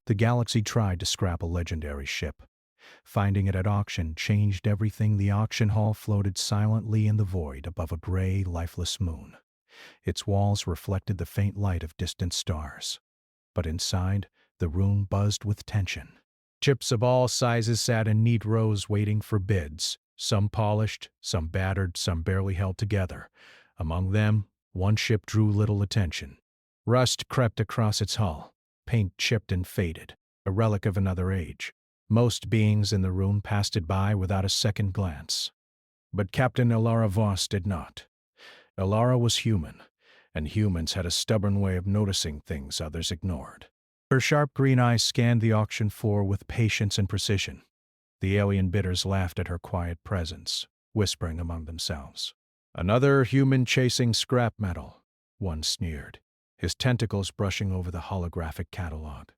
The galaxy tried to scrap a legendary ship. Finding it at auction changed everything. The auction hall floated silently in the void above a gray, lifeless moon. Its walls reflected the faint light of distant stars. But inside, the room buzzed with tension. Ships of all sizes sat in neat rows waiting for bids, some polished, some battered, some barely held together. Among them, one ship drew little attention. Rust crept across its hull, paint chipped and faded, a relic of another age. Most beings in the room passed it by without a second glance. But Captain Elara Voss did not. Elara was human, and humans had a stubborn way of noticing things others ignored. Her sharp green eyes scanned the auction floor with patience and precision. The alien bidders laughed at her quiet presence, whispering among themselves. "Another human chasing scrap metal," one sneered, his tentacles brushing over the holographic catalog.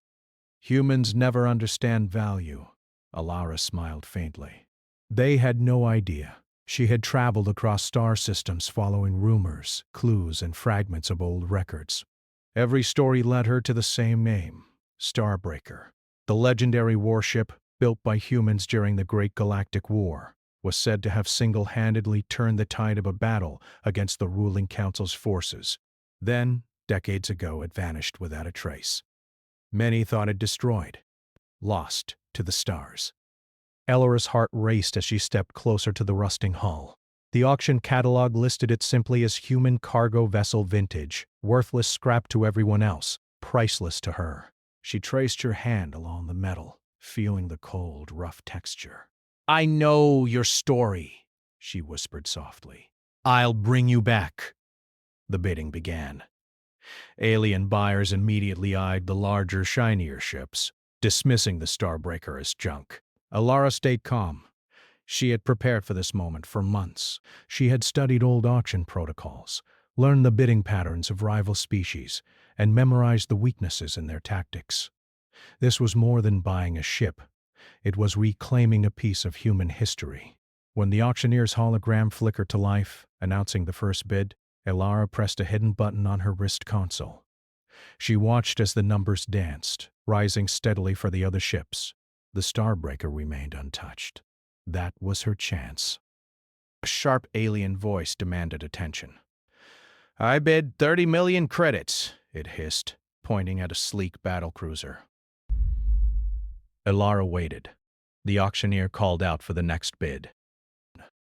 "Humans never understand value," Elara smiled faintly. They had no idea. She had traveled across star systems following rumors, clues, and fragments of old records. Every story led her to the same name, Starbreaker. The legendary warship, built by humans during the Great Galactic War, was said to have single-handedly turned the tide of a battle against the ruling council's forces. Then, decades ago, it vanished without a trace. Many thought it destroyed, lost to the stars. Elara's heart raced as she stepped closer to the rusting hull. The auction catalog listed it simply as human cargo vessel vintage, worthless scrap to everyone else, priceless to her. She traced her hand along the metal, feeling the cold, rough texture. "I know your story," she whispered softly. "I'll bring you back." The bidding began. Alien buyers immediately eyed the larger, shinier ships, dismissing the Starbreaker as junk. Elara stayed calm. She had prepared for this moment for months. She had studied old auction protocols, learned the bidding patterns of rival species, and memorized the weaknesses in their tactics. This was more than buying a ship. It was reclaiming a piece of human history. When the auctioneer's hologram flickered to life, announcing the first bid, Elara pressed a hidden button on her wrist console. She watched as the numbers danced, rising steadily for the other ships. The Starbreaker remained untouched. That was her chance. A sharp alien voice demanded attention. "I bid 30 million credits, it hissed, pointing at a sleek battlecruiser. Elara waited. The auctioneer called out for the next bid.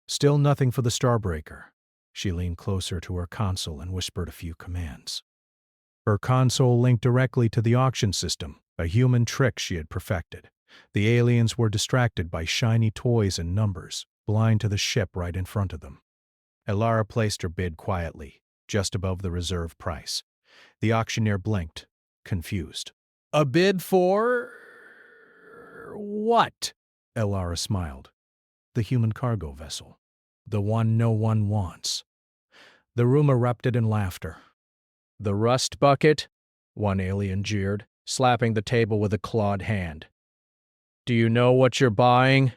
Still nothing for the Starbreaker. She leaned closer to her console and whispered a few commands. Her console linked directly to the auction system, a human trick she had perfected. The aliens were distracted by shiny toys and numbers, blind to the ship right in front of them. Elara placed her bid quietly, just above the reserve price. The auctioneer blinked, confused. "A bid for... what?" Elara smiled. "The human cargo vessel. The one no one wants." The room erupted in laughter. "The rust bucket?" one alien jeered, slapping the table with a clawed hand. "Do you know what you're buying?"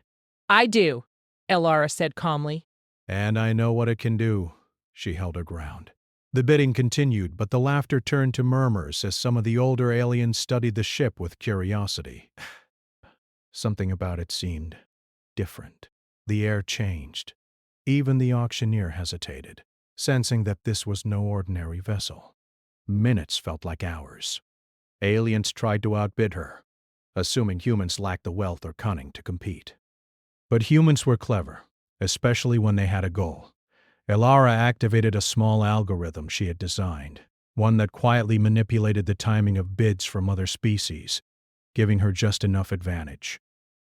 "I do," Elara said calmly. "And I know what it can do." She held her ground. The bidding continued, but the laughter turned to murmurs as some of the older aliens studied the ship with curiosity. Something about it seemed different. The air changed. Even the auctioneer hesitated, sensing that this was no ordinary vessel. Minutes felt like hours. Aliens tried to outbid her, assuming humans lacked the wealth or cunning to compete. But humans were clever, especially when they had a goal. Elara activated a small algorithm she had designed, one that quietly manipulated the timing of bids from other species, giving her just enough advantage.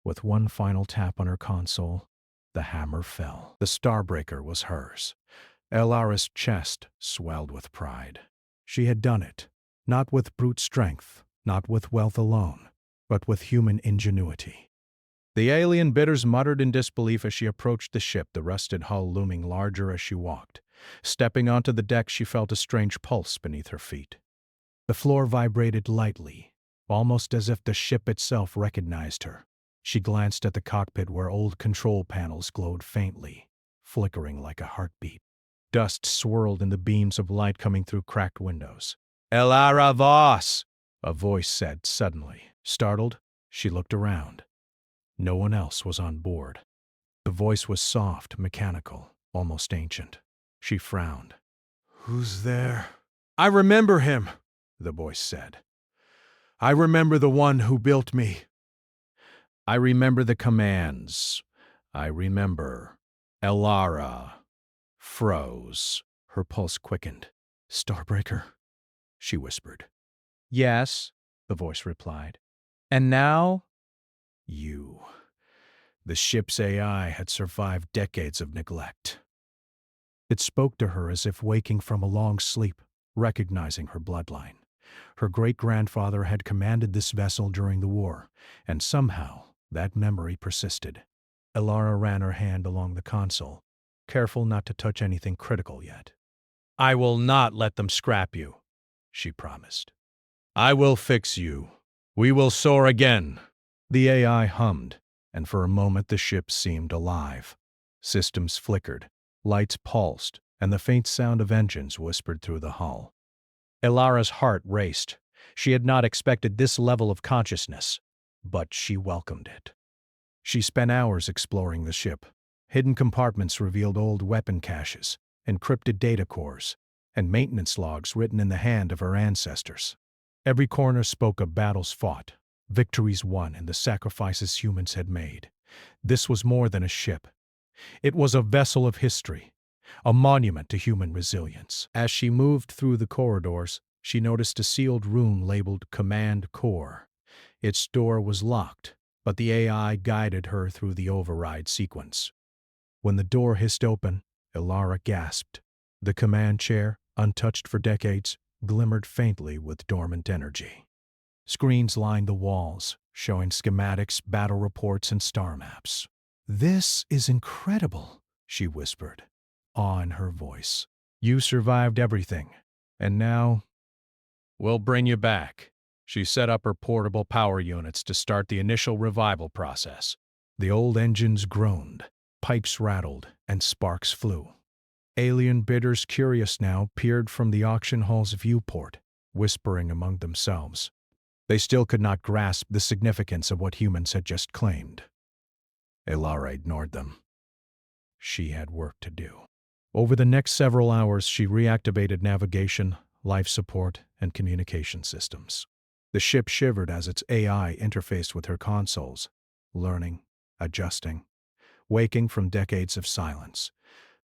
With one final tap on her console, the hammer fell. The Starbreaker was hers. Elara's chest swelled with pride. She had done it, not with brute strength, not with wealth alone, but with human ingenuity. The alien bidders muttered in disbelief as she approached the ship, the rusted hull looming larger as she walked. Stepping onto the deck, she felt a strange pulse beneath her feet. The floor vibrated lightly, almost as if the ship itself recognized her. She glanced at the cockpit where old control panels glowed faintly, flickering like a heartbeat. Dust swirled in the beams of light coming through cracked windows. "Elara Voss!" a voice said suddenly, Startled, she looked around. No one else was on board. The voice was soft, mechanical, almost ancient. She frowned. "Who's there?" "I remember him," the voice said. "I remember the one who built me." "I remember the commands. I remember." Elara froze. Her pulse quickened. "Starbreaker?" she whispered. "Yes," the voice replied. "And now?" "You." The ship's AI had survived decades of neglect. It spoke to her as if waking from a long sleep, recognizing her bloodline. Her great-grandfather had commanded this vessel during the war, and somehow that memory persisted. Elara ran her hand along the console, careful not to touch anything critical yet. "I will not let them scrap you," she promised. "I will fix you. We will soar again." The AI hummed, and for a moment the ship seemed alive. Systems flickered, lights pulsed, and the faint sound of engines whispered through the hull. Elara's heart raced. She had not expected this level of consciousness, but she welcomed it. She spent hours exploring the ship. Hidden compartments revealed old weapon caches, encrypted data cores, and maintenance logs written in the hand of her ancestors. Every corner spoke of battles fought, victories won, and the sacrifices humans had made. This was more than a ship. It was a vessel of history, a monument to human resilience. As she moved through the corridors, she noticed a sealed room labeled Command Core. Its door was locked, but the AI guided her through the override sequence. When the door hissed open, Elara gasped. The command chair, untouched for decades, glimmered faintly with dormant energy. Screens lined the walls, showing schematics, battle reports, and star maps. "This is incredible," she whispered, awe in her voice. "You survived everything, and now we'll bring you back." She set up her portable power units to start the initial revival process. The old engines groaned, pipes rattled, and sparks flew. Alien bidders, curious now, peered from the auction hall's viewport, whispering among themselves. They still could not grasp the significance of what humans had just claimed. Elara ignored them. She had work to do. Over the next several hours, she reactivated navigation, life support, and communication systems. The ship shivered as its AI interfaced with her consoles, learning, adjusting, waking from decades of silence.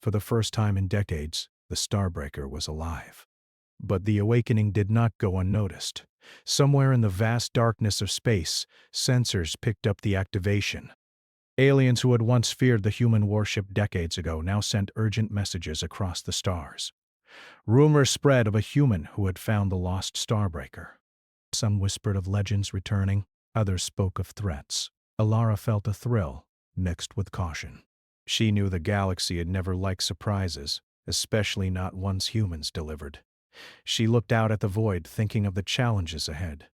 For the first time in decades, the Starbreaker was alive. But the awakening did not go unnoticed. Somewhere in the vast darkness of space, sensors picked up the activation. Aliens who had once feared the human warship decades ago now sent urgent messages across the stars. Rumors spread of a human who had found the lost Starbreaker. Some whispered of legends returning, others spoke of threats. Elara felt a thrill, mixed with caution. She knew the galaxy had never liked surprises, especially not ones humans delivered. She looked out at the void, thinking of the challenges ahead.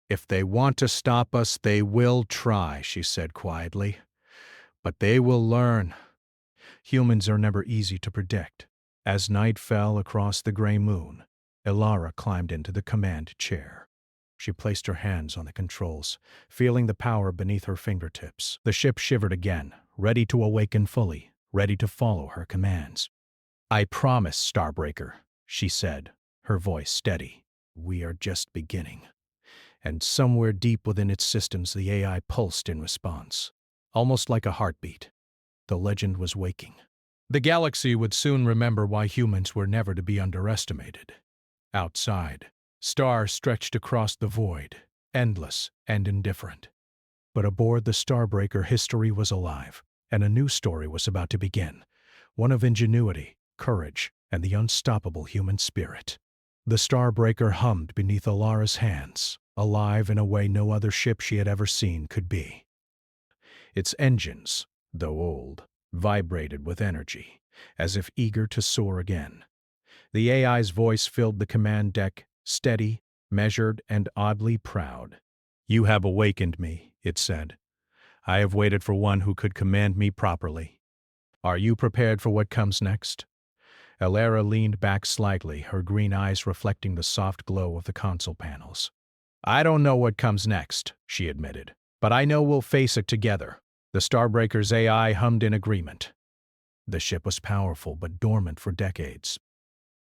"If they want to stop us, they will try," she said quietly. "But they will learn." Humans are never easy to predict. As night fell across the gray moon, Elara climbed into the command chair. She placed her hands on the controls, feeling the power beneath her fingertips. The ship shivered again, ready to awaken fully, ready to follow her commands. "I promise, Starbreaker," she said, her voice steady. "We are just beginning." And somewhere deep within its systems, the AI pulsed in response, almost like a heartbeat. The legend was waking. The galaxy would soon remember why humans were never to be underestimated. Outside, stars stretched across the void, endless and indifferent. But aboard the Starbreaker, history was alive, and a new story was about to begin, one of ingenuity, courage, and the unstoppable human spirit. The Starbreaker hummed beneath Elara's hands, alive in a way no other ship she had ever seen could be. Its engines, though old, vibrated with energy, as if eager to soar again. The AI's voice filled the command deck, steady, measured, and oddly proud. "You have awakened me," it said. "I have waited for one who could command me properly. Are you prepared for what comes next?" Elara leaned back slightly, her green eyes reflecting the soft glow of the console panels. I don't know what comes next, she admitted, but I know we'll face it together. The Starbreaker's AI hummed in agreement. The ship was powerful but dormant for decades.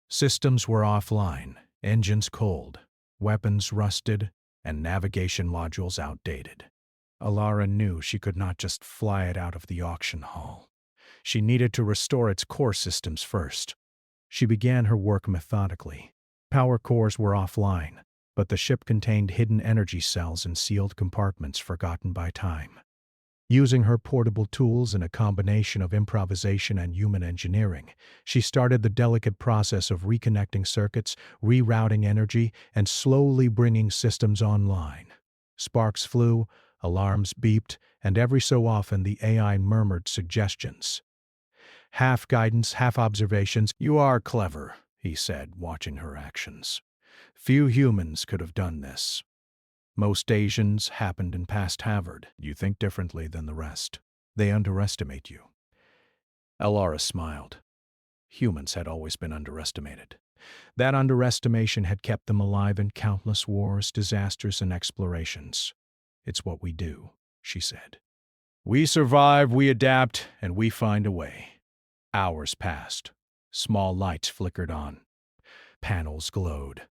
Systems were offline, engines cold, weapons rusted, and navigation modules outdated. Alara knew she could not just fly it out of the auction hall. She needed to restore its core systems first. She began her work methodically. Power cores were offline, but the ship contained hidden energy cells in sealed compartments forgotten by time. Using her portable tools and a combination of improvisation and human engineering, she started the delicate process of reconnecting circuits, rerouting energy, and slowly bringing systems online. Sparks flew, alarms beeped, and every so often the AI murmured suggestions. Half guidance, half observations. "You are clever," he said, watching her actions. "Few humans could have done this. Most Asians happened and passed Harvard. You think differently than the rest. They underestimate you." Alara smiled. Humans had always been underestimated. That underestimation had kept them alive in countless wars, disasters, and explorations. "It's what we do," she said. "We survive, we adapt, and we find a way." Hours passed. Small lights flickered on. Panels glowed.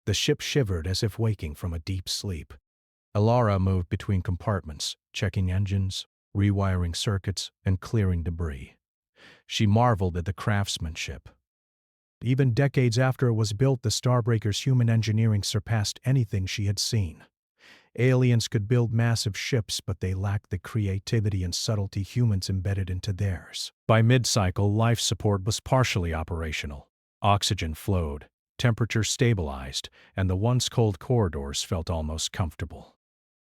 The ship shivered as if waking from a deep sleep. Alara moved between compartments, checking engines, rewiring circuits, and clearing debris. She marveled at the craftsmanship. Even decades after it was built, the Starbreaker's human engineering surpassed anything she had seen. Aliens could build massive ships, but they lacked the creativity and subtlety humans embedded into theirs. By mid-cycle, life support was partially operational. Oxygen flowed, temperature stabilized, and the once cold corridors felt almost comfortable.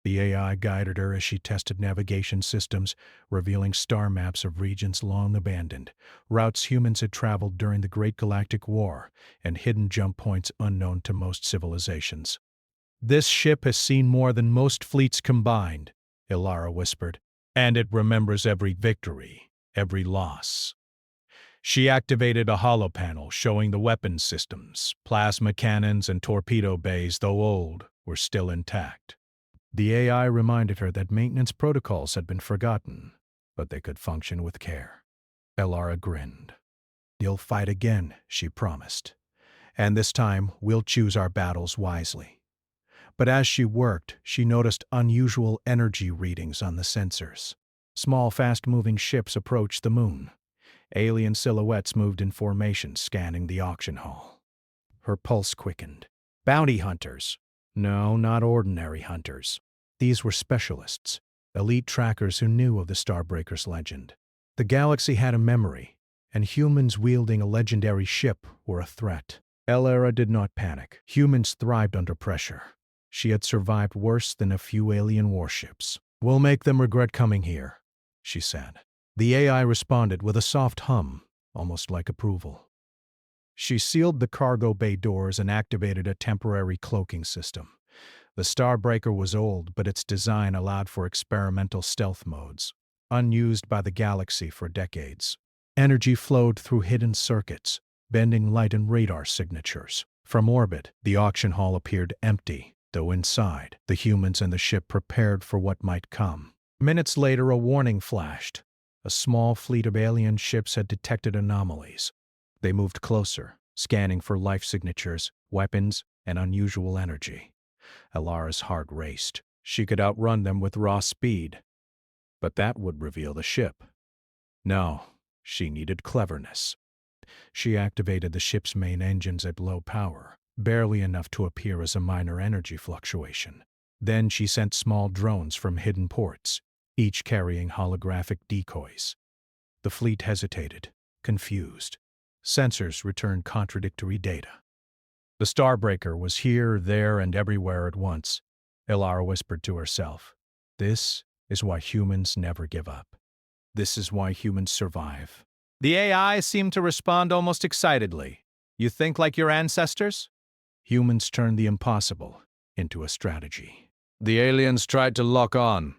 The AI guided her as she tested navigation systems, revealing star maps of regions long abandoned, routes humans had traveled during the Great Galactic War, and hidden jump points unknown to most civilizations. "This ship has seen more than most fleets combined," Ilara whispered, "and it remembers every victory, every loss." She activated a holopanel showing the weapons systems. Plasma cannons and torpedo bays, though old, were still intact. The AI reminded her that maintenance protocols had been forgotten, but they could function with care. Ilara grinned. "You'll fight again," she promised. "And this time, we'll choose our battles wisely." But as she worked, she noticed unusual energy readings on the sensors. Small, fast-moving ships approached the moon. Alien silhouettes moved in formation, scanning the auction hall. Her pulse quickened. Bounty hunters. No, not ordinary hunters. These were specialists, elite trackers who knew of the Starbreaker's legend. The galaxy had a memory, and humans wielding a legendary ship were a threat. Ilara did not panic. Humans thrived under pressure. She had survived worse than a few alien warships. "We'll make them regret coming here," she said. The AI responded with a soft hum, almost like approval. She sealed the cargo bay doors and activated a temporary cloaking system. The Starbreaker was old, but its design allowed for experimental stealth modes, unused by the galaxy for decades. Energy flowed through hidden circuits, bending light and radar signatures. From orbit, the auction hall appeared empty, though inside, the humans and the ship prepared for what might come. Minutes later, a warning flashed. A small fleet of alien ships had detected anomalies. They moved closer, scanning for life signatures, weapons, and unusual energy. Alara's heart raced. She could outrun them with raw speed. But that would reveal the ship. No, she needed cleverness. She activated the ship's main engines at low power, barely enough to appear as a minor energy fluctuation. Then she sent small drones from hidden ports, each carrying holographic decoys. The fleet hesitated, confused. Sensors returned contradictory data. The Starbreaker was here, there, and everywhere at once. Ilara whispered to herself. "This is why humans never give up. This is why humans survive." The AI seemed to respond almost excitedly. "You think like your ancestors?" Humans turned the impossible into a strategy. The aliens tried to lock on.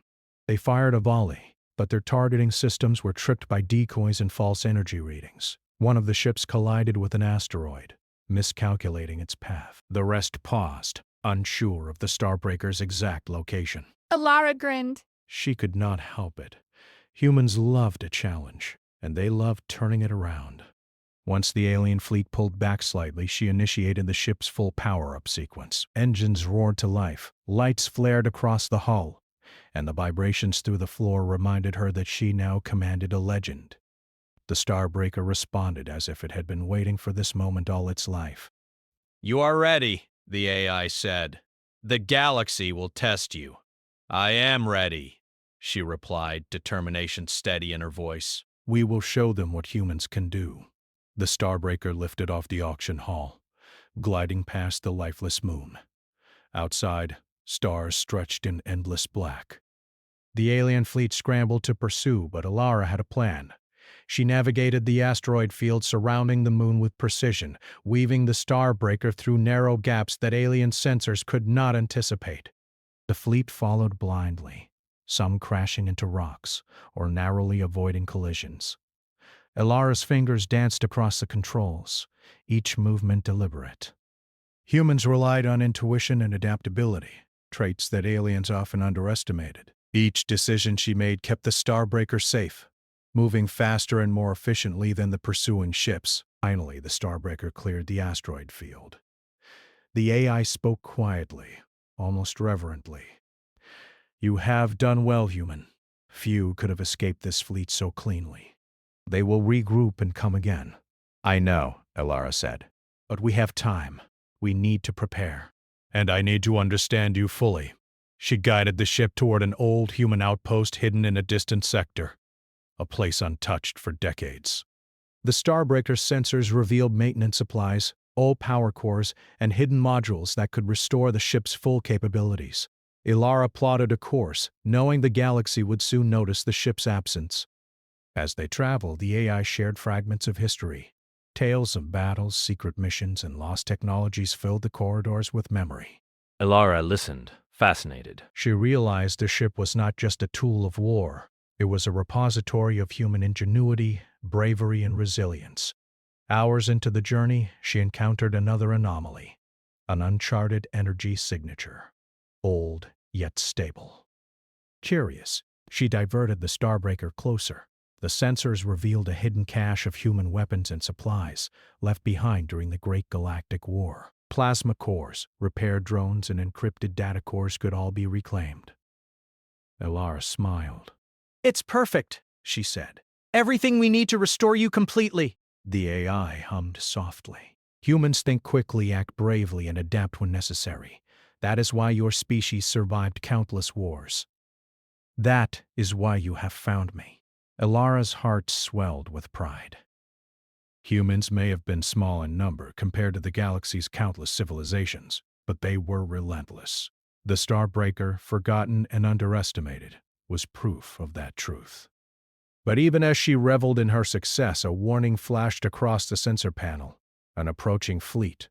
They fired a volley, but their targeting systems were tricked by decoys and false energy readings. One of the ships collided with an asteroid, miscalculating its path. The rest paused, unsure of the Starbreaker's exact location. Elara grinned. She could not help it. Humans loved a challenge, and they loved turning it around. Once the alien fleet pulled back slightly, she initiated the ship's full power-up sequence. Engines roared to life, lights flared across the hull, and the vibrations through the floor reminded her that she now commanded a legend. The Starbreaker responded as if it had been waiting for this moment all its life. "You are ready," the AI said. "The galaxy will test you." "I am ready," she replied, determination steady in her voice. "We will show them what humans can do." The Starbreaker lifted off the auction hall, gliding past the lifeless moon. Outside, stars stretched in endless black. The alien fleet scrambled to pursue, but Elara had a plan. She navigated the asteroid field surrounding the moon with precision, weaving the Starbreaker through narrow gaps that alien sensors could not anticipate. The fleet followed blindly, some crashing into rocks or narrowly avoiding collisions. Elara's fingers danced across the controls, each movement deliberate. Humans relied on intuition and adaptability, traits that aliens often underestimated. Each decision she made kept the Starbreaker safe, moving faster and more efficiently than the pursuing ships. Finally, the Starbreaker cleared the asteroid field. The AI spoke quietly, almost reverently. "You have done well, human. Few could have escaped this fleet so cleanly. They will regroup and come again." "I know," Elara said. "But we have time. We need to prepare. And I need to understand you fully." She guided the ship toward an old human outpost hidden in a distant sector, a place untouched for decades. The Starbreaker's sensors revealed maintenance supplies, old power cores, and hidden modules that could restore the ship's full capabilities. Elara plotted a course, knowing the galaxy would soon notice the ship's absence. As they traveled, the AI shared fragments of history. Tales of battles, secret missions, and lost technologies filled the corridors with memory. Elara listened, fascinated. She realized the ship was not just a tool of war. It was a repository of human ingenuity, bravery, and resilience. Hours into the journey, she encountered another anomaly, an uncharted energy signature, old yet stable. Curious, she diverted the Starbreaker closer. The sensors revealed a hidden cache of human weapons and supplies left behind during the Great Galactic War. Plasma cores, repair drones, and encrypted data cores could all be reclaimed. Elara smiled. "It's perfect," she said. "Everything we need to restore you completely." The AI hummed softly. "Humans think quickly, act bravely, and adapt when necessary. That is why your species survived countless wars. That is why you have found me." Elara's heart swelled with pride. Humans may have been small in number compared to the galaxy's countless civilizations, but they were relentless. The Starbreaker, forgotten and underestimated, was proof of that truth. But even as she reveled in her success, a warning flashed across the sensor panel. An approaching fleet,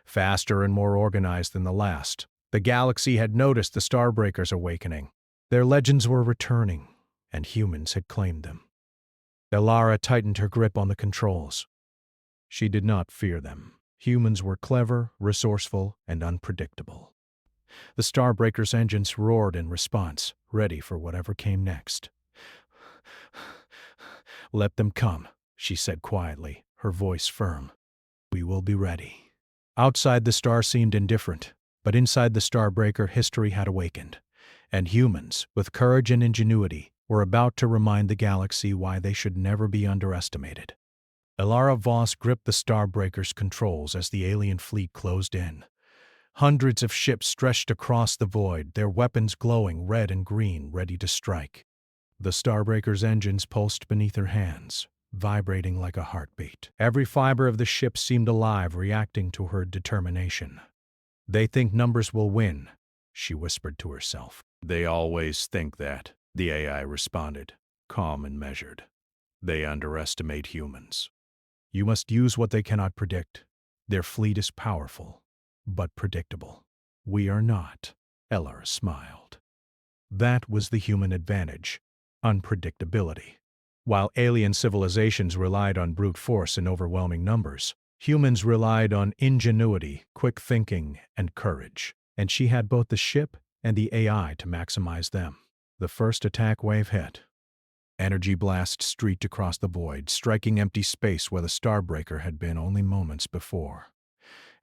faster and more organized than the last. The galaxy had noticed the Starbreaker's awakening. Their legends were returning, and humans had claimed them. Elara tightened her grip on the controls. She did not fear them. Humans were clever, resourceful, and unpredictable. The Starbreaker's engines roared in response, ready for whatever came next. "Let them come," she said quietly, her voice firm. "We will be ready." Outside, the star seemed indifferent, but inside the Starbreaker, history had awakened, and humans, with courage and ingenuity, were about to remind the galaxy why they should never be underestimated. Elara Voss gripped the Starbreaker's controls as the alien fleet closed in. Hundreds of ships stretched across the void, their weapons glowing red and green, ready to strike. The Starbreaker's engines pulsed beneath her hands, vibrating like a heartbeat. Every fiber of the ship seemed alive, reacting to her determination. "They think numbers will win," she whispered to herself. "They always think that," the AI responded, calm and measured. "They underestimate humans. You must use what they cannot predict. Their fleet is powerful, but predictable. We are not." Elara smiled. That was the human advantage, unpredictability. While alien civilizations relied on brute force and overwhelming numbers, humans relied on ingenuity, quick thinking, and courage. and she had both the ship and the AI to maximize them. The first attack wave hit. Energy blast streaked across the void, striking empty space where the Starbreaker had been only moments before.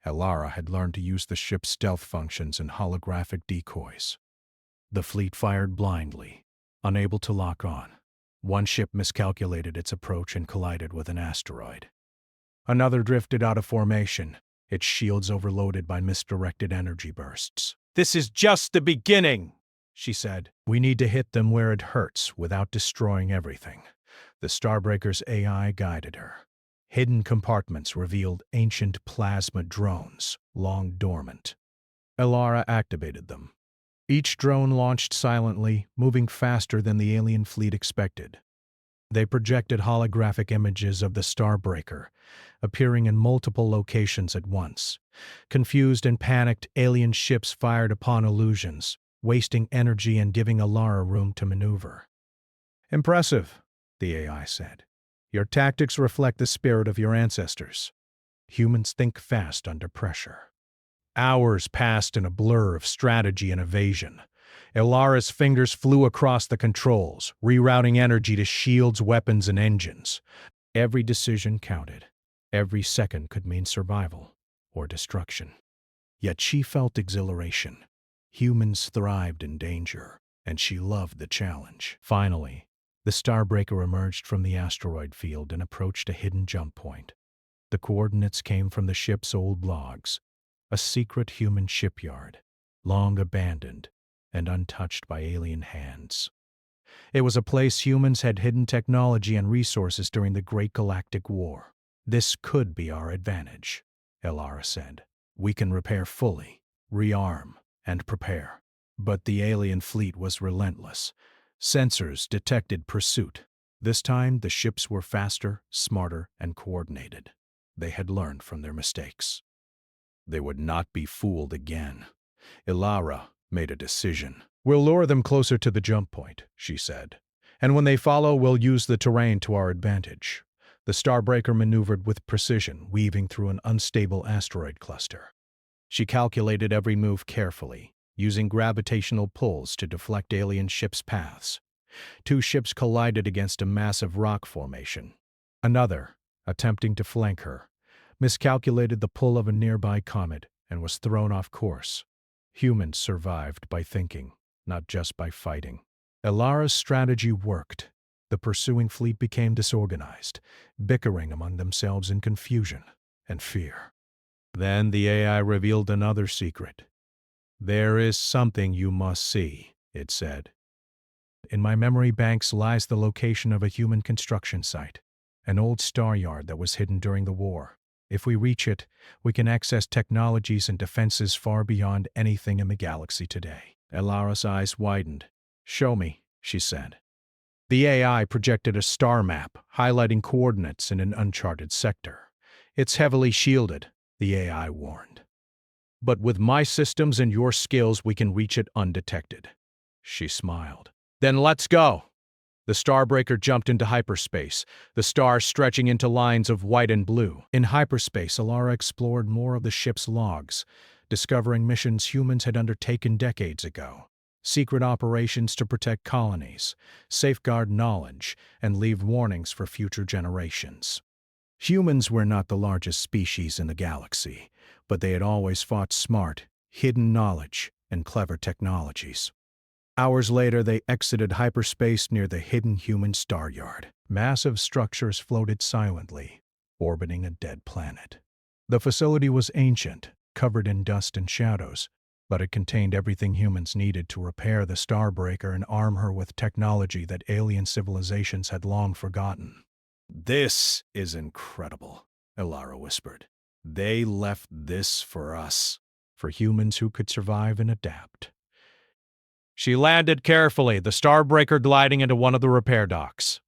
Elara had learned to use the ship's stealth functions and holographic decoys. The fleet fired blindly, unable to lock on. One ship miscalculated its approach and collided with an asteroid. Another drifted out of formation, its shields overloaded by misdirected energy bursts. "This is just the beginning," she said. "We need to hit them where it hurts without destroying everything." The Starbreaker's AI guided her. Hidden compartments revealed ancient plasma drones, long dormant. Elara activated them. Each drone launched silently, moving faster than the alien fleet expected. They projected holographic images of the Starbreaker, appearing in multiple locations at once. Confused and panicked, alien ships fired upon illusions, wasting energy and giving Elara room to maneuver. "Impressive," the AI said. "Your tactics reflect the spirit of your ancestors. Humans think fast under pressure." Hours passed in a blur of strategy and evasion. Elara's fingers flew across the controls, rerouting energy to shields, weapons, and engines. Every decision counted. Every second could mean survival or destruction. Yet she felt exhilaration. Humans thrived in danger, and she loved the challenge. Finally, the Starbreaker emerged from the asteroid field and approached a hidden jump point. The coordinates came from the ship's old logs, a secret human shipyard, long abandoned and untouched by alien hands. It was a place humans had hidden technology and resources during the Great Galactic War. "This could be our advantage," Elara said. "We can repair fully, rearm, and prepare." But the alien fleet was relentless. Sensors detected pursuit. This time, the ships were faster, smarter, and coordinated. They had learned from their mistakes. They would not be fooled again. Elara made a decision. "We'll lure them closer to the jump point," she said. "And when they follow, we'll use the terrain to our advantage." The Starbreaker maneuvered with precision, weaving through an unstable asteroid cluster. She calculated every move carefully, using gravitational pulls to deflect alien ships' paths. Two ships collided against a massive rock formation. Another, attempting to flank her, miscalculated the pull of a nearby comet and was thrown off course. Humans survived by thinking, not just by fighting. Elara's strategy worked. The pursuing fleet became disorganized, bickering among themselves in confusion and fear. Then the AI revealed another secret. "There is something you must see," it said. "In my memory banks lies the location of a human construction site, an old star yard that was hidden during the war. If we reach it, we can access technologies and defenses far beyond anything in the galaxy today." Elara's eyes widened. "Show me," she said. The AI projected a star map, highlighting coordinates in an uncharted sector. "It's heavily shielded," the AI warned. "But with my systems and your skills, we can reach it undetected." She smiled. "Then let's go." The Starbreaker jumped into hyperspace, the stars stretching into lines of white and blue. In hyperspace, Elara explored more of the ship's logs, discovering missions humans had undertaken decades ago. Secret operations to protect colonies, safeguard knowledge, and leave warnings for future generations. Humans were not the largest species in the galaxy, but they had always fought smart, hidden knowledge, and clever technologies. Hours later, they exited hyperspace near the hidden human star yard. Massive structures floated silently, orbiting a dead planet. The facility was ancient, covered in dust and shadows, but it contained everything humans needed to repair the Starbreaker and arm her with technology that alien civilizations had long forgotten. "This is incredible," Elara whispered. "They left this for us, for humans who could survive and adapt." She landed carefully, the Starbreaker gliding into one of the repair docks.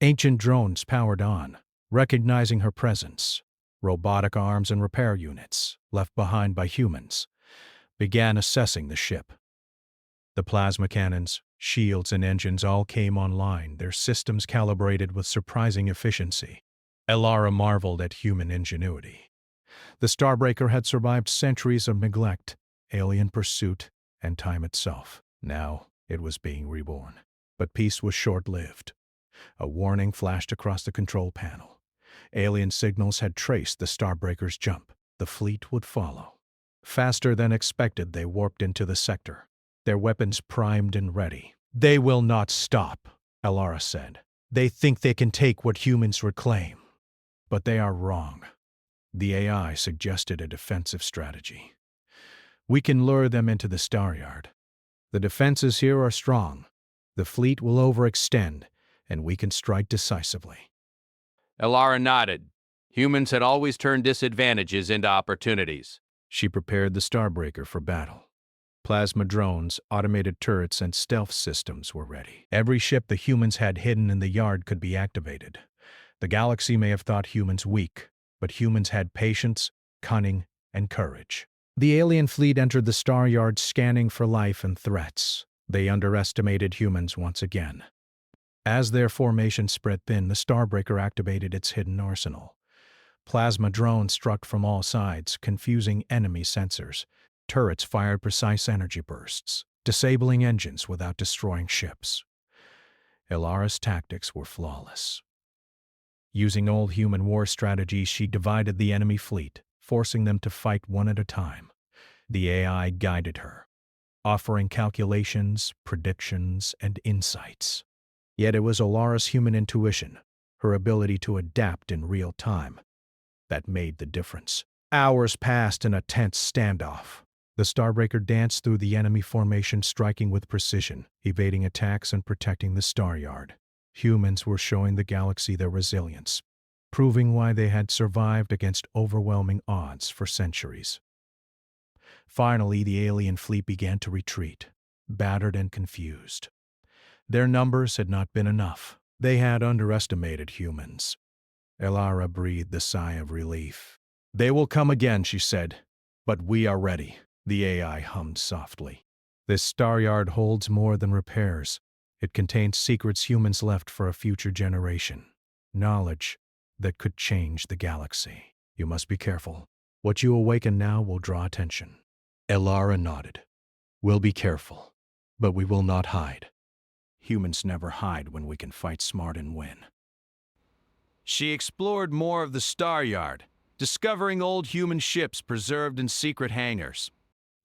Ancient drones powered on, recognizing her presence. Robotic arms and repair units, left behind by humans, began assessing the ship. The plasma cannons, shields, and engines all came online, their systems calibrated with surprising efficiency. Elara marveled at human ingenuity. The Starbreaker had survived centuries of neglect, alien pursuit, and time itself. Now it was being reborn. But peace was short-lived. A warning flashed across the control panel. Alien signals had traced the Starbreaker's jump. The fleet would follow. Faster than expected, they warped into the sector, their weapons primed and ready. "They will not stop," Elara said. "They think they can take what humans reclaim. But they are wrong." The AI suggested a defensive strategy. "We can lure them into the Star Yard. The defenses here are strong. The fleet will overextend, and we can strike decisively." Elara nodded. Humans had always turned disadvantages into opportunities. She prepared the Starbreaker for battle. Plasma drones, automated turrets, and stealth systems were ready. Every ship the humans had hidden in the yard could be activated. The galaxy may have thought humans weak, but humans had patience, cunning, and courage. The alien fleet entered the Star Yard scanning for life and threats. They underestimated humans once again. As their formation spread thin, the Starbreaker activated its hidden arsenal. Plasma drones struck from all sides, confusing enemy sensors. Turrets fired precise energy bursts, disabling engines without destroying ships. Elara's tactics were flawless. Using old human war strategies, she divided the enemy fleet, forcing them to fight one at a time. The AI guided her, offering calculations, predictions, and insights. Yet it was Elara's human intuition, her ability to adapt in real time, that made the difference. Hours passed in a tense standoff. The Starbreaker danced through the enemy formation, striking with precision, evading attacks and protecting the Star Yard. Humans were showing the galaxy their resilience, proving why they had survived against overwhelming odds for centuries. Finally, the alien fleet began to retreat, battered and confused. Their numbers had not been enough. They had underestimated humans. Elara breathed a sigh of relief. "They will come again," she said, "but we are ready." The AI hummed softly. "This Star Yard holds more than repairs. It contains secrets humans left for a future generation. Knowledge that could change the galaxy. You must be careful. What you awaken now will draw attention." Elara nodded. "We'll be careful, but we will not hide. Humans never hide when we can fight smart and win." She explored more of the Star Yard, discovering old human ships preserved in secret hangars.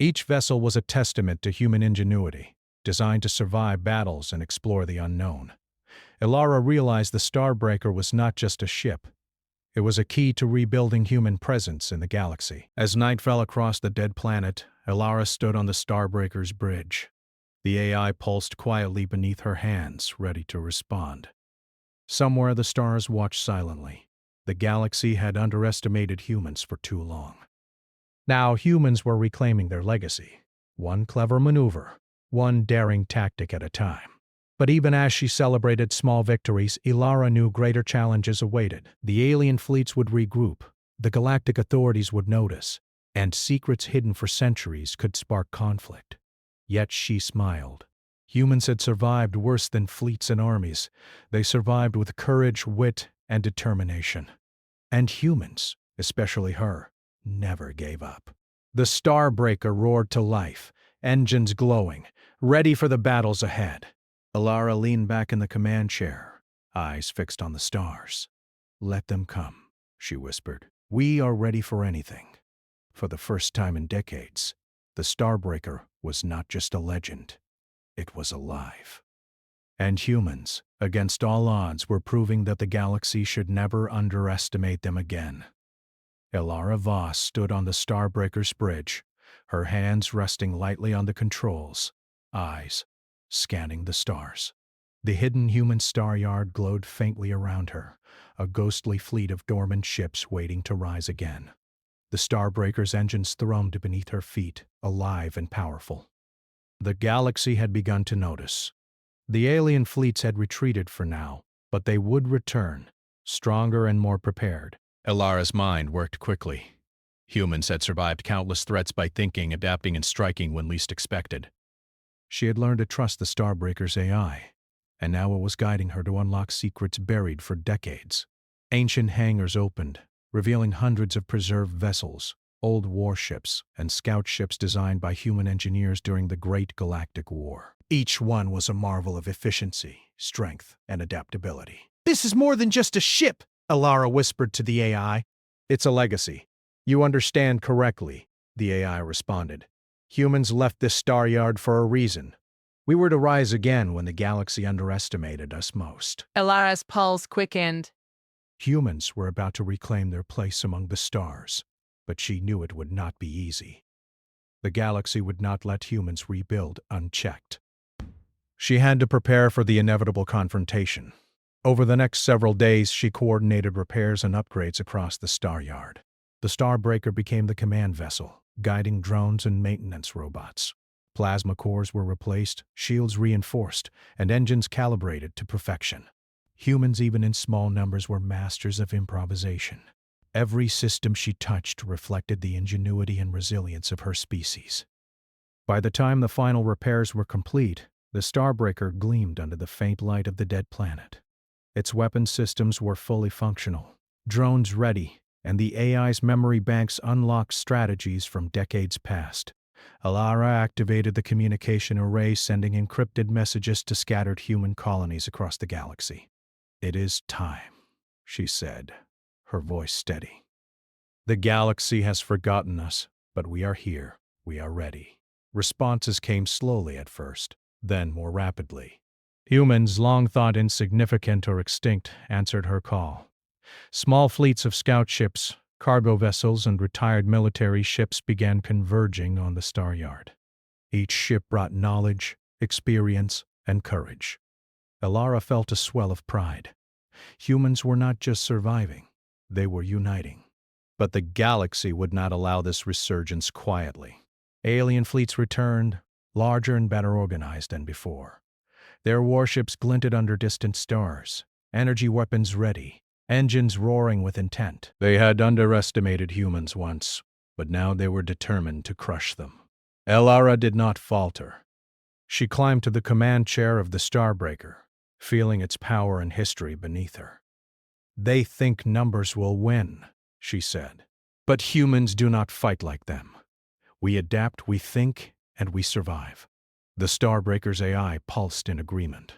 Each vessel was a testament to human ingenuity, designed to survive battles and explore the unknown. Elara realized the Starbreaker was not just a ship. It was a key to rebuilding human presence in the galaxy. As night fell across the dead planet, Elara stood on the Starbreaker's bridge. The AI pulsed quietly beneath her hands, ready to respond. Somewhere the stars watched silently. The galaxy had underestimated humans for too long. Now humans were reclaiming their legacy, one clever maneuver, one daring tactic at a time. But even as she celebrated small victories, Elara knew greater challenges awaited. The alien fleets would regroup, the galactic authorities would notice, and secrets hidden for centuries could spark conflict. Yet she smiled. Humans had survived worse than fleets and armies. They survived with courage, wit, and determination. And humans, especially her, never gave up. The Starbreaker roared to life, engines glowing, ready for the battles ahead. Elara leaned back in the command chair, eyes fixed on the stars. "Let them come," she whispered. "We are ready for anything." For the first time in decades, the Starbreaker was not just a legend. It was alive. And humans, against all odds, were proving that the galaxy should never underestimate them again. Elara Voss stood on the Starbreaker's bridge, her hands resting lightly on the controls, eyes scanning the stars. The hidden human Star Yard glowed faintly around her, a ghostly fleet of dormant ships waiting to rise again. The Starbreaker's engines thrummed beneath her feet, alive and powerful. The galaxy had begun to notice. The alien fleets had retreated for now, but they would return, stronger and more prepared. Elara's mind worked quickly. Humans had survived countless threats by thinking, adapting, and striking when least expected. She had learned to trust the Starbreaker's AI, and now it was guiding her to unlock secrets buried for decades. Ancient hangars opened, revealing hundreds of preserved vessels, old warships and scout ships designed by human engineers during the Great Galactic War. Each one was a marvel of efficiency, strength, and adaptability. This is more than just a ship, Alara whispered to the AI. It's a legacy. You understand correctly, the AI responded. Humans left this star yard for a reason. We were to rise again when the galaxy underestimated us most. Alara's pulse quickened. Humans were about to reclaim their place among the stars, but she knew it would not be easy. The galaxy would not let humans rebuild unchecked. She had to prepare for the inevitable confrontation. Over the next several days, she coordinated repairs and upgrades across the star yard. The Starbreaker became the command vessel, guiding drones and maintenance robots. Plasma cores were replaced, shields reinforced, and engines calibrated to perfection. Humans, even in small numbers, were masters of improvisation. Every system she touched reflected the ingenuity and resilience of her species. By the time the final repairs were complete, the Starbreaker gleamed under the faint light of the dead planet. Its weapon systems were fully functional, drones ready, and the AI's memory banks unlocked strategies from decades past. Alara activated the communication array, sending encrypted messages to scattered human colonies across the galaxy. "It is time," she said, her voice steady. "The galaxy has forgotten us, but we are here. We are ready." Responses came slowly at first, then more rapidly. Humans, long thought insignificant or extinct, answered her call. Small fleets of scout ships, cargo vessels, and retired military ships began converging on the star yard. Each ship brought knowledge, experience, and courage. Alara felt a swell of pride. Humans were not just surviving, they were uniting. But the galaxy would not allow this resurgence quietly. Alien fleets returned, larger and better organized than before. Their warships glinted under distant stars, energy weapons ready, engines roaring with intent. They had underestimated humans once, but now they were determined to crush them. Alara did not falter. She climbed to the command chair of the Starbreaker, feeling its power and history beneath her. "They think numbers will win," she said. "But humans do not fight like them. We adapt, we think, and we survive." The Starbreaker's AI pulsed in agreement.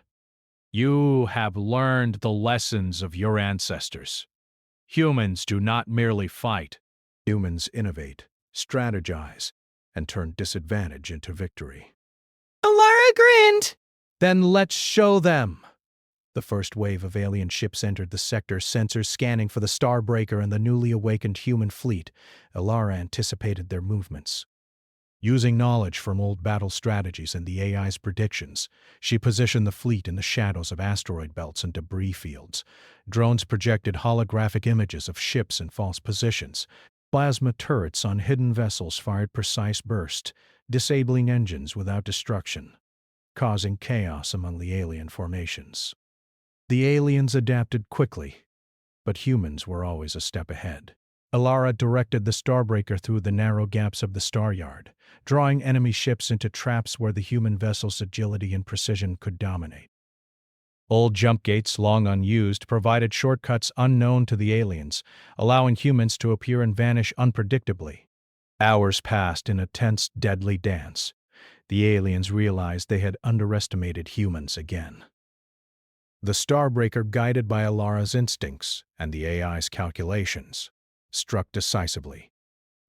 "You have learned the lessons of your ancestors. Humans do not merely fight. Humans innovate, strategize, and turn disadvantage into victory." Alara grinned. "Then let's show them." The first wave of alien ships entered the sector, sensors scanning for the Starbreaker and the newly awakened human fleet. Alara anticipated their movements. Using knowledge from old battle strategies and the AI's predictions, she positioned the fleet in the shadows of asteroid belts and debris fields. Drones projected holographic images of ships in false positions. Plasma turrets on hidden vessels fired precise bursts, disabling engines without destruction, causing chaos among the alien formations. The aliens adapted quickly, but humans were always a step ahead. Alara directed the Starbreaker through the narrow gaps of the star yard, drawing enemy ships into traps where the human vessel's agility and precision could dominate. Old jump gates, long unused, provided shortcuts unknown to the aliens, allowing humans to appear and vanish unpredictably. Hours passed in a tense, deadly dance. The aliens realized they had underestimated humans again. The Starbreaker, guided by Alara's instincts and the AI's calculations, struck decisively.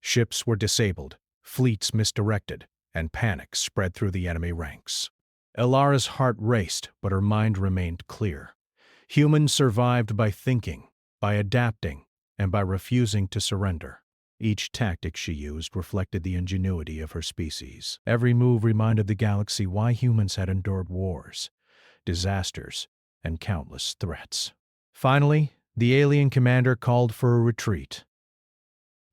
Ships were disabled, fleets misdirected, and panic spread through the enemy ranks. Alara's heart raced, but her mind remained clear. Humans survived by thinking, by adapting, and by refusing to surrender. Each tactic she used reflected the ingenuity of her species. Every move reminded the galaxy why humans had endured wars, disasters, and countless threats. Finally, the alien commander called for a retreat.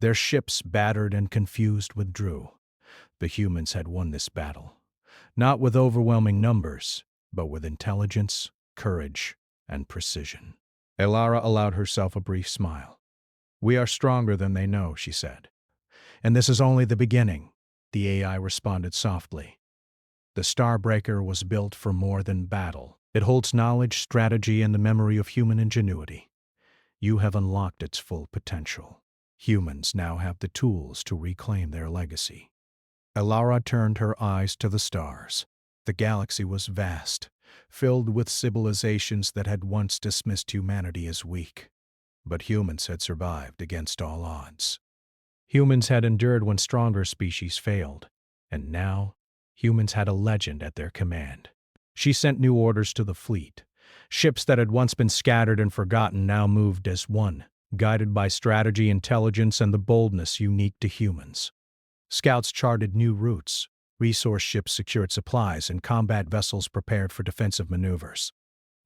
Their ships, battered and confused, withdrew. The humans had won this battle, not with overwhelming numbers, but with intelligence, courage, and precision. Alara allowed herself a brief smile. "We are stronger than they know," she said. "And this is only the beginning," the AI responded softly. "The Starbreaker was built for more than battle. It holds knowledge, strategy, and the memory of human ingenuity. You have unlocked its full potential." Humans now have the tools to reclaim their legacy. Elara turned her eyes to the stars. The galaxy was vast, filled with civilizations that had once dismissed humanity as weak. But humans had survived against all odds. Humans had endured when stronger species failed, and now humans had a legend at their command. She sent new orders to the fleet. Ships that had once been scattered and forgotten now moved as one, guided by strategy, intelligence, and the boldness unique to humans. Scouts charted new routes, resource ships secured supplies, and combat vessels prepared for defensive maneuvers.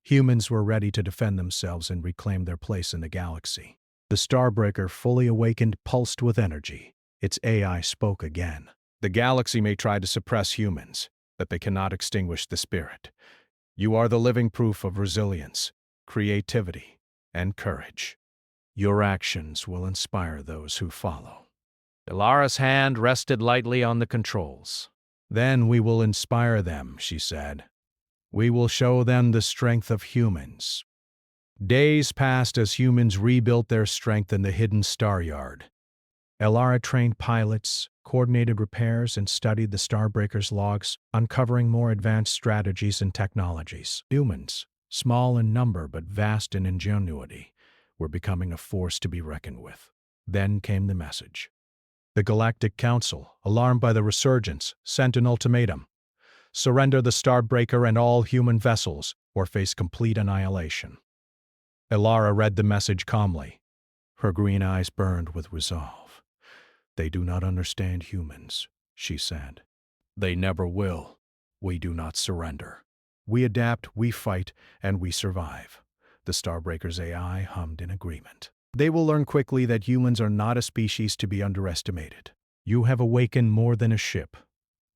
Humans were ready to defend themselves and reclaim their place in the galaxy. The Starbreaker, fully awakened, pulsed with energy. Its AI spoke again. The galaxy may try to suppress humans, but they cannot extinguish the spirit. You are the living proof of resilience, creativity, and courage. Your actions will inspire those who follow. Elara's hand rested lightly on the controls. Then we will inspire them, she said. We will show them the strength of humans. Days passed as humans rebuilt their strength in the hidden star yard. Elara trained pilots, coordinated repairs, and studied the Starbreaker's logs, uncovering more advanced strategies and technologies. Humans, small in number but vast in ingenuity, were becoming a force to be reckoned with. Then came the message. The Galactic Council, alarmed by the resurgence, sent an ultimatum. Surrender the Starbreaker and all human vessels, or face complete annihilation. Elara read the message calmly. Her green eyes burned with resolve. They do not understand humans, she said. They never will. We do not surrender. We adapt, we fight, and we survive. The Starbreaker's AI hummed in agreement. They will learn quickly that humans are not a species to be underestimated. You have awakened more than a ship.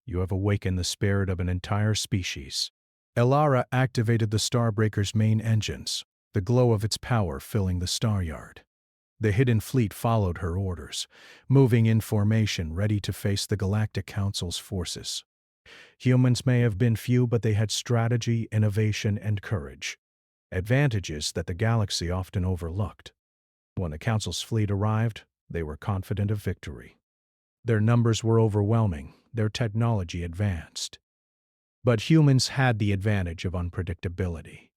You have awakened the spirit of an entire species. Elara activated the Starbreaker's main engines, the glow of its power filling the star yard. The hidden fleet followed her orders, moving in formation ready to face the Galactic Council's forces. Humans may have been few, but they had strategy, innovation, and courage, advantages that the galaxy often overlooked. When the Council's fleet arrived, they were confident of victory. Their numbers were overwhelming, their technology advanced. But humans had the advantage of unpredictability.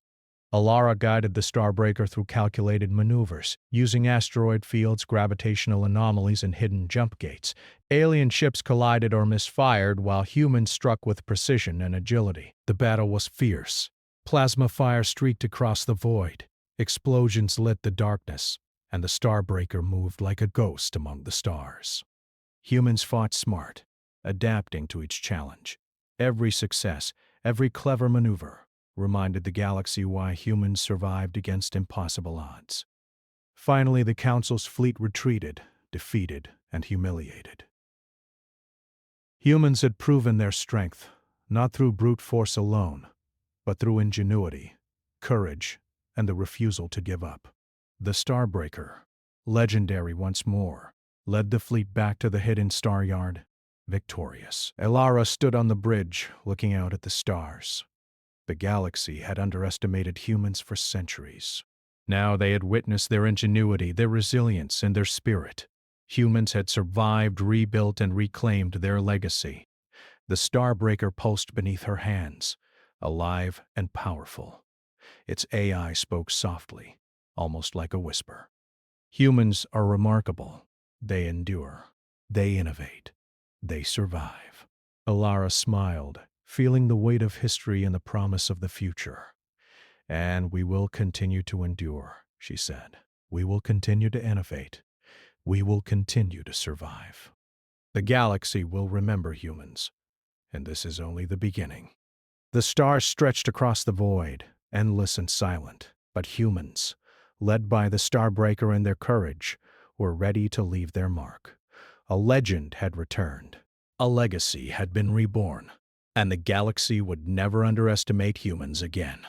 Elara guided the Starbreaker through calculated maneuvers, using asteroid fields, gravitational anomalies, and hidden jump gates. Alien ships collided or misfired, while humans struck with precision and agility. The battle was fierce. Plasma fire streaked across the void. Explosions lit the darkness, and the Starbreaker moved like a ghost among the stars. Humans fought smart, adapting to each challenge. Every success, every clever maneuver, reminded the galaxy why humans survived against impossible odds. Finally, the Council's fleet retreated, defeated and humiliated. Humans had proven their strength, not through brute force alone, but through ingenuity, courage, and the refusal to give up. The Starbreaker, legendary once more, led the fleet back to the hidden star yard, victorious. Elara stood on the bridge, looking out at the stars. The galaxy had underestimated humans for centuries. Now they had witnessed their ingenuity, their resilience, and their spirit. Humans had survived, rebuilt, and reclaimed their legacy. The Starbreaker pulsed beneath her hands, alive and powerful. Its AI spoke softly, almost like a whisper. Humans are remarkable. They endure. They innovate. They survive. Elara smiled, feeling the weight of history and the promise of the future. And we will continue to endure, she said. We will continue to innovate. We will continue to survive. The galaxy will remember humans, and this is only the beginning. The stars stretched across the void, endless and silent, but humans, led by the Starbreaker and their courage, were ready to leave their mark. A legend had returned. A legacy had been reborn, and the galaxy would never underestimate humans again.